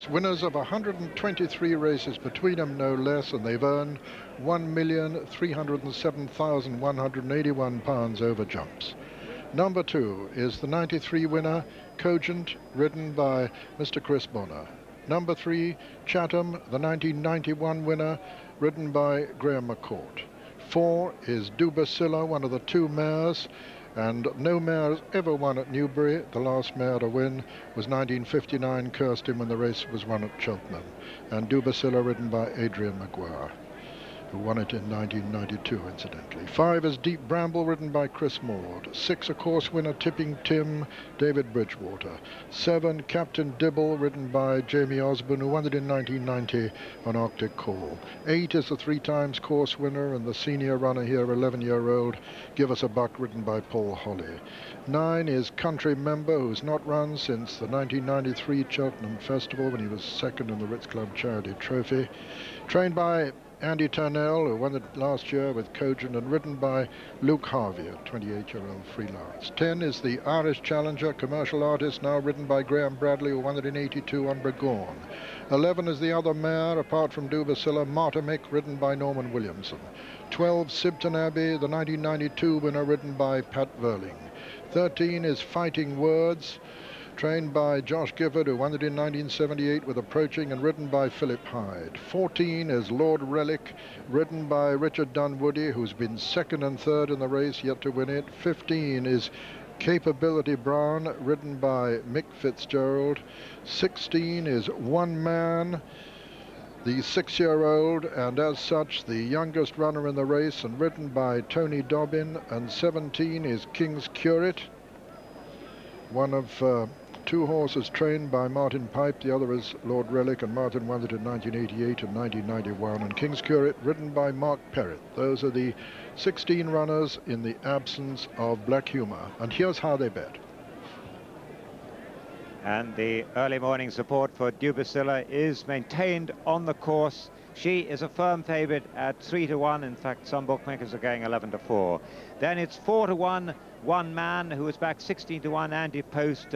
Winners of 123 races between them, no less, and they've earned £1,307,181 over jumps. Number 2 is the 93 winner, Cognac, ridden by Mr. Chris Bonner. Number 3, Chatham, the 1991 winner, ridden by Graham McCourt. 4 is Dubacilla, one of the 2 mares, and no mare has ever won at Newbury. The last mare to win was 1959 Kirsten, when the race was won at Cheltenham. And Dubacilla, ridden by Adrian Maguire, who won it in 1992, incidentally. 5 is Deep Bramble, ridden by Chris Maude. 6, a course winner, Tipping Tim, David Bridgewater. 7, Captain Dibble, ridden by Jamie Osborne, who won it in 1990 on Arctic Call. 8 is the 3 times course winner and the senior runner here, 11-year-old Give Us a Buck, ridden by Paul Holly. 9 is Country Member, who's not run since the 1993 Cheltenham Festival, when he was second in the Ritz Club Charity Trophy. Trained by Andy Turnell, who won it last year with Cogent, and ridden by Luke Harvey, a 28-year-old freelance. 10 is the Irish Challenger, Commercial Artist, now ridden by Graham Bradley, who won it in 82 on Bregorn. 11 is the other mare, apart from Dubacilla, Martimick, ridden by Norman Williamson. 12, Sibton Abbey, the 1992 winner, ridden by Pat Verling. 13 is Fighting Words, trained by Josh Gifford, who won it in 1978 with Approaching, and ridden by Philip Hyde. 14 is Lord Relic, ridden by Richard Dunwoody, who's been second and third in the race, yet to win it. 15 is Capability Brown, ridden by Mick Fitzgerald. 16 is One Man, the 6-year-old, and as such the youngest runner in the race, and ridden by Tony Dobbin. And 17 is King's Curate, one of 2 horses trained by Martin Pipe. The other is Lord Relic, and Martin won it in 1988 and 1991. And King's Curate, ridden by Mark Perrett. Those are the 16 runners in the absence of Black Humour. And here's how they bet. And the early morning support for Dubacilla is maintained on the course. She is a firm favourite at 3-1. In fact, some bookmakers are going 11-4. Then it's 4-1, One Man, who is back 16-1, Andy Post,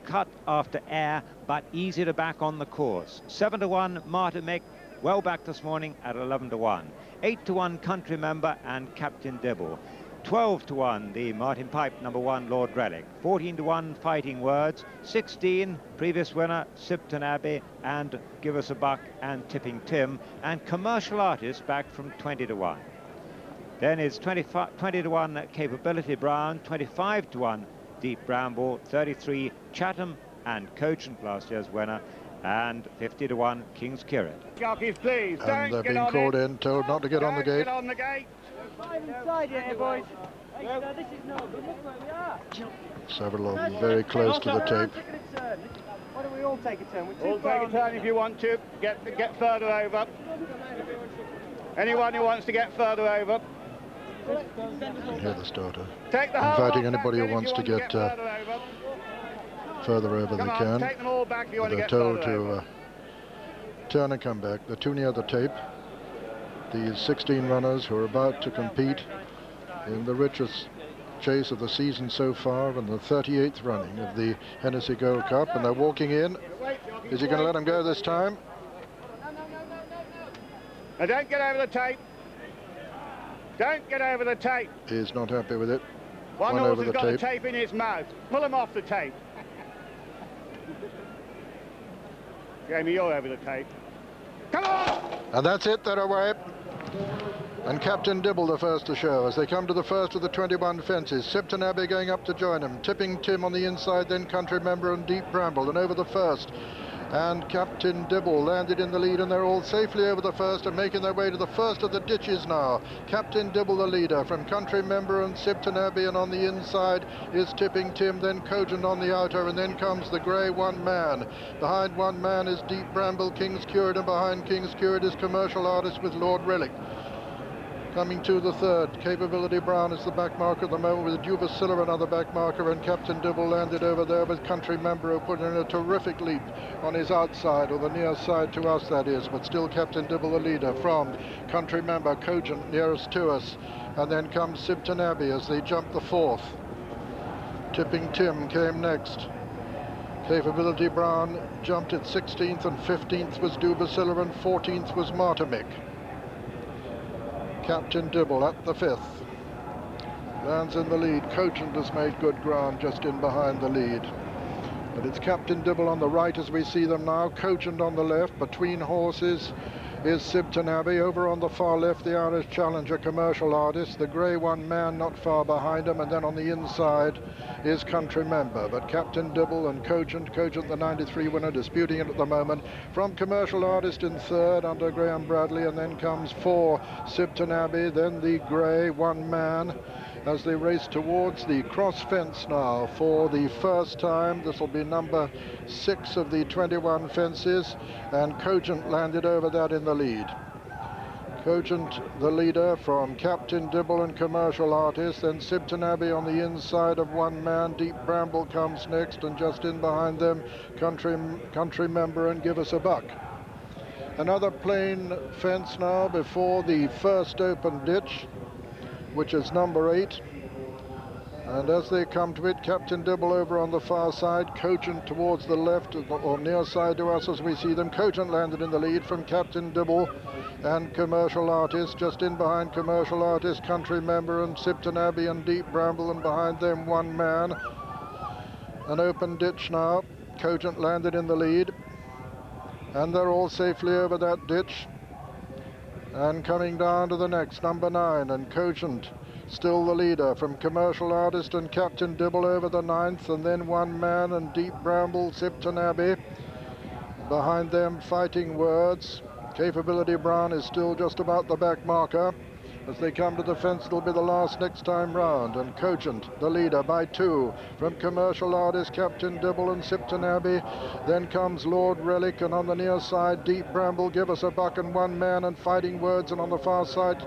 cut after air, but easy to back on the course. 7-1, Martimick, well back this morning at 11-1. 8-1, Country Member and Captain Dibble. 12-1, the Martin Pipe #1, Lord Relic. 14-1, Fighting Words. 16, previous winner, Sibton Abbey, and Give Us a Buck and Tipping Tim. And Commercial Artist back from 20-1. Then it's 20-1, Capability Brown. 25-1, Deep Bramble. 33, Chatham and Cogent, last year's winner. And 50-1, King's Curate. Jockeys, please, And they've been called in, told not to get on the gate. Get on the gate. 5 inside here, boys. Hey, this is no good. Look where we are. Several of them very close to the tape. Why don't we all take a turn? All take a turn if you want to. Get further over. Anyone who wants to get further over. Hear the starter. Take the Inviting anybody who wants to get further over, they can. Take them all back if you want to They're get told further to over. turn and come back. They're too near the tape. These 16 runners who are about to compete in the richest chase of the season so far, and the 38th running of the Hennessy Gold Cup, and they're walking in. Is he going to let them go this time? Now don't get over the tape. Don't get over the tape. He's not happy with it. One One horse over has the got tape. the tape in his mouth. Pull him off the tape. Jamie, you're over the tape. Come on! And that's it, they're away. And Captain Dibble the first to show as they come to the first of the 21 fences. Sibton Abbey going up to join him. Tipping Tim on the inside, then Country Member and Deep Bramble. And over the first. And Captain Dibble landed in the lead, and they're all safely over the first and making their way to the first of the ditches now. Captain Dibble the leader from Country Member and Sibton Abbey, and on the inside is Tipping Tim, then Cogent on the outer, and then comes the grey One Man. Behind One Man is Deep Bramble, King's Curate, and behind King's Curate is Commercial Artist with Lord Relic. Coming to the third, Capability Brown is the back marker at the moment, with Dubacilla another back marker, and Captain Dibble landed over there with Country Member, who put in a terrific leap on his outside, or the near side to us that is, but still Captain Dibble the leader from Country Member, Cogent nearest to us, and then comes Sibton Abbey as they jump the fourth. Tipping Tim came next. Capability Brown jumped at 16th, and 15th was Dubicilla, and 14th was Martimick. Captain Dibble at the 5th. Lands in the lead. Cogent has made good ground just in behind the lead. But it's Captain Dibble on the right as we see them now. Cogent on the left. Between horses is Sibton Abbey. Over on the far left, the Irish Challenger, Commercial Artist. The grey one man not far behind him. And then on the inside is Country Member. But Captain Dibble and Cogent the 93 winner, disputing it at the moment. From Commercial Artist in third under Graham Bradley. And then comes 4, Sibton Abbey. Then the grey one man, as they race towards the cross fence now for the first time. This will be number 6 of the 21 fences, and Cogent landed over that in the lead. Cogent the leader from Captain Dibble and Commercial Artist, then Sibton Abbey on the inside of one man. Deep Bramble comes next, and just in behind them Country Member and Give Us a Buck. Another plain fence now before the first open ditch, which is number 8. And as they come to it, Captain Dibble over on the far side, Cogent towards the left or near side to us as we see them. Cogent landed in the lead from Captain Dibble and Commercial Artist. Just in behind Commercial Artist, Country Member and Sibton Abbey and Deep Bramble, and behind them one man. An open ditch now. Cogent landed in the lead, and they're all safely over that ditch. And coming down to the next, number 9, and Cogent still the leader from Commercial Artist and Captain Dibble over the 9th, and then one man and Deep Bramble, Sibton Abbey. Behind them, Fighting Words. Capability Brown is still just about the back marker. As they come to the fence, it'll be the last next time round, and Cogent the leader by 2 from Commercial Artist, Captain Dibble and Sibton Abbey. Then comes Lord Relic, and on the near side Deep Bramble, Give Us a Buck and one man, and Fighting Words, and on the far side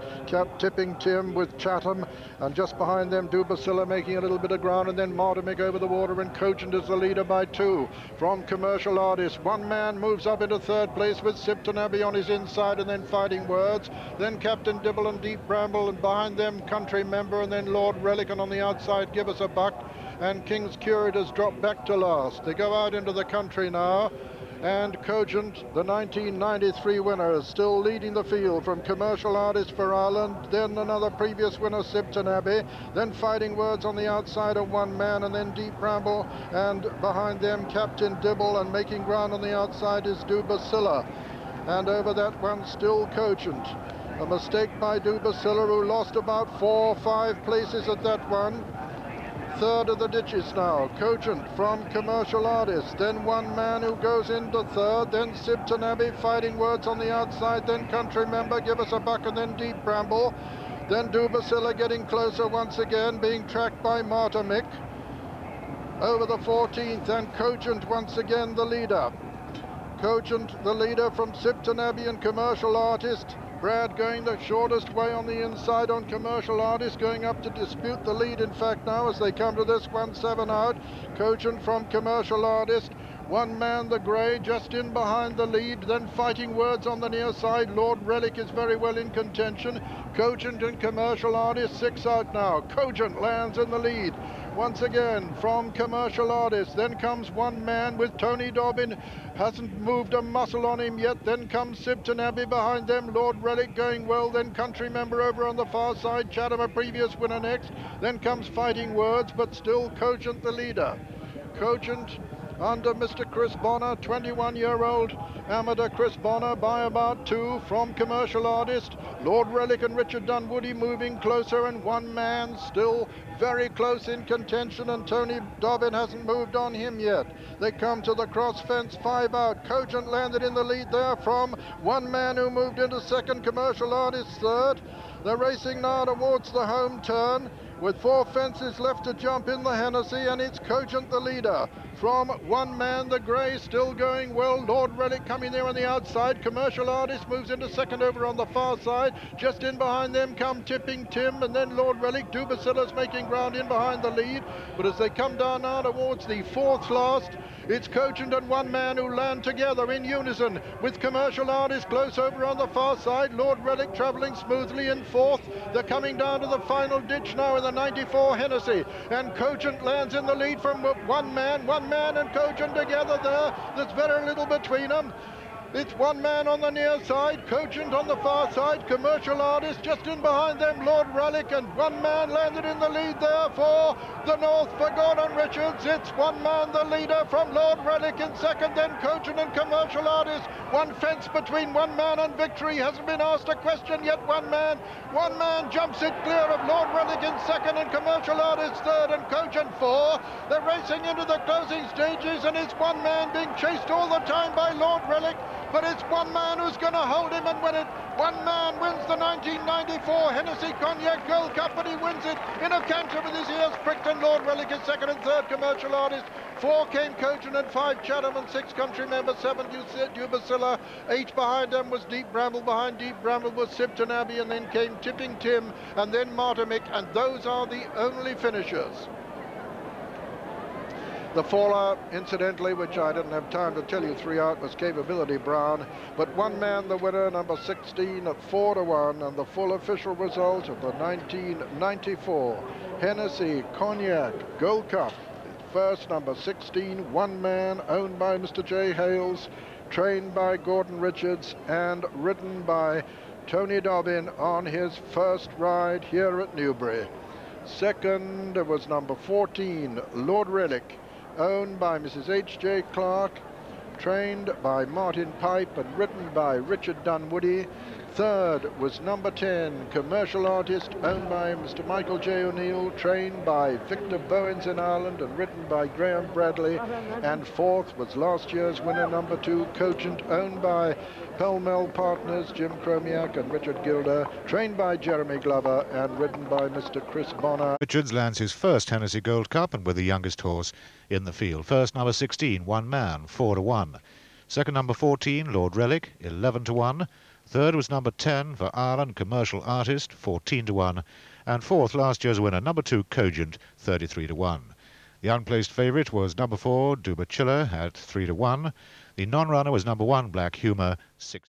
Tipping Tim with Chatham, and just behind them Dubicilla making a little bit of ground, and then Martimick over the water, and Cogent is the leader by 2 from Commercial Artist. One man moves up into third place with Sibton Abbey on his inside, and then Fighting Words, then Captain Dibble and Deep Bramble, and behind them Country Member, and then Lord Relic, and on the outside Give Us a Buck, and King's Curators drop back to last. They go out into the country now, and Cogent, the 1993 winner, is still leading the field from Commercial Artist for Ireland, then another previous winner, Sibton Abbey, then Fighting Words on the outside of one man, and then Deep Bramble, and behind them Captain Dibble, and making ground on the outside is Dubicilla, and over that one still Cogent. A mistake by Dubicilla, who lost about 4 or 5 places at that one. Third of the ditches now, Cogent from Commercial Artist, then one man who goes into third, then Sibton Abbey, Fighting Words on the outside, then Country Member, Give Us a Buck, and then Deep Bramble. Then Dubicilla getting closer once again, being tracked by Martimick over the 14th, and Cogent once again the leader. Cogent the leader from Sibton Abbey and Commercial Artist. Brad going the shortest way on the inside on Commercial Artist, going up to dispute the lead, in fact, now as they come to this 1-7 out. Cogent from Commercial Artist. One man, the grey, just in behind the lead. Then Fighting Words on the near side. Lord Relic is very well in contention. Cogent and Commercial Artist, 6 out now. Cogent lands in the lead once again from Commercial Artist. Then comes one man with Tony Dobbin, hasn't moved a muscle on him yet. Then comes Sibton Abbey behind them. Lord Relic going well. Then Country Member over on the far side. Chatham, a previous winner, next. Then comes Fighting Words, but still Cogent the leader. Cogent under Mr. Chris Bonner, 21-year-old amateur Chris Bonner, by about 2 from Commercial Artist. Lord Relic and Richard Dunwoody moving closer, and one man still very close in contention, and Tony Dobbin hasn't moved on him yet. They come to the cross fence, 5 out. Cogent landed in the lead there from one man who moved into second, Commercial Artist third. They're racing now towards the home turn with 4 fences left to jump in the Hennessy, and it's Cogent the leader. From one man, the grey, still going well. Lord Relic coming there on the outside. Commercial Artist moves into second over on the far side. Just in behind them come Tipping Tim, and then Lord Relic. Dubicilla's making ground in behind the lead. But as they come down now towards the 4th last, it's Cogent and one man who land together in unison with Commercial Artist close over on the far side. Lord Relic travelling smoothly in 4th. They're coming down to the final ditch now in the 94 Hennessy, and Cogent lands in the lead from one man Man and Cogent together there. There's very little between them. It's one man on the near side, Cogent on the far side, Commercial Artist just in behind them, Lord Relic, and one man landed in the lead there for the North for Gordon Richards. It's one man, the leader, from Lord Relic in second, then Cogent and Commercial Artist. One fence between one man and victory. Hasn't been asked a question yet. One man jumps it clear of Lord Relic in second and Commercial Artist third and Cogent four. They're racing into the closing stages, and it's one man being chased all the time by Lord Relic. But it's one man who's going to hold him and win it. One man wins the 1994 Hennessy Cognac Gold Cup, and he wins it in a canter with his ears pricked, and Lord Relic is second and third, Commercial Artist. 4 came Cogent and 5 Chatham and 6 Country Member, 7 Dubicilla. 8 behind them was Deep Bramble. Behind Deep Bramble was Sipton Abbey, and then came Tipping Tim and then Martimick, and those are the only finishers. The faller, incidentally, which I didn't have time to tell you 3 out, was Capability Brown. But one man, the winner, number 16 at 4-1, and the full official result of the 1994 Hennessy Cognac Gold Cup. First, number 16, one man, owned by Mr. J. Hales, trained by Gordon Richards, and ridden by Tony Dobbin on his first ride here at Newbury. Second was number 14, Lord Relic, owned by Mrs. H.J. Clark, trained by Martin Pipe and ridden by Richard Dunwoody. Third was number 10, Commercial Artist, owned by Mr. Michael J. O'Neill, trained by Victor Bowens in Ireland and ridden by Graham Bradley. And fourth was last year's winner, number 2, Cogent, owned by Pell Mell Partners, Jim Chromiak and Richard Gilder, trained by Jeremy Glover and ridden by Mr. Chris Bonner. Richards lands his first Hennessy Gold Cup and with the youngest horse in the field. First, number 16, one man, 4-1. Second, number 14, Lord Relic, 11-1. Third was number 10 for Ireland, Commercial Artist, 14-1. And fourth, last year's winner, number 2, Cogent, 33-1. The unplaced favourite was number 4, Dubicilla, at 3-1. The non-runner was number 1, Black Humour, 6.